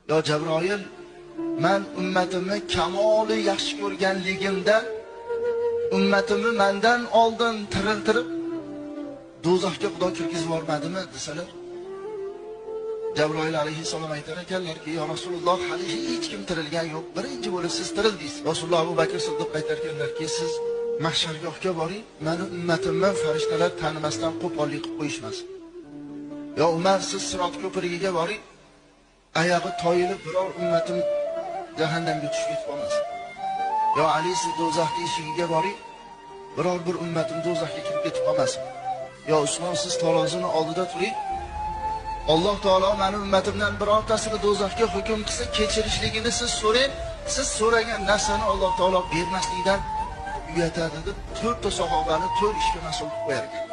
yo Jabroil, men ummatimni kamoli yaxshi ko'rganligimda ummatimni mendan oldin tiriltirib do'zaxga Xudo kirgizib yubormadimi desalar, Jabroil alayhissalom aytar ekanlarki, yo Rasululloh, hali hech kim tirilgan yo'q, birinchi bo'lib siz tirildingiz. Rasululloh Abu Bakr Siddiq aytar ekanlarki, siz mahshargohga boring, meni ummatimni farishtalar tanimasdan qo'pollik qilib qo'yishmasin. Yo Umar, siz Sirot ko'prigiga boring, oyog'i toyilib biror ummatim jahannamga tushib ketib qolmasin. Yo Ali, siz do'zaxning eshigiga boring, biror bir ummatim do'zaxga kirib ketib qolmasin. Yo Usmon, siz tarozining oldida turing, Alloh taolo meni ummatimdan birortasini do'zaxga hukm qilsa kechirishligini siz so'rang, siz so'ragan narsani Alloh taolo bermaslikdan uyatadi deb 4 ta sahobani 4 ishga mas'ul qilib qo'yar ekan.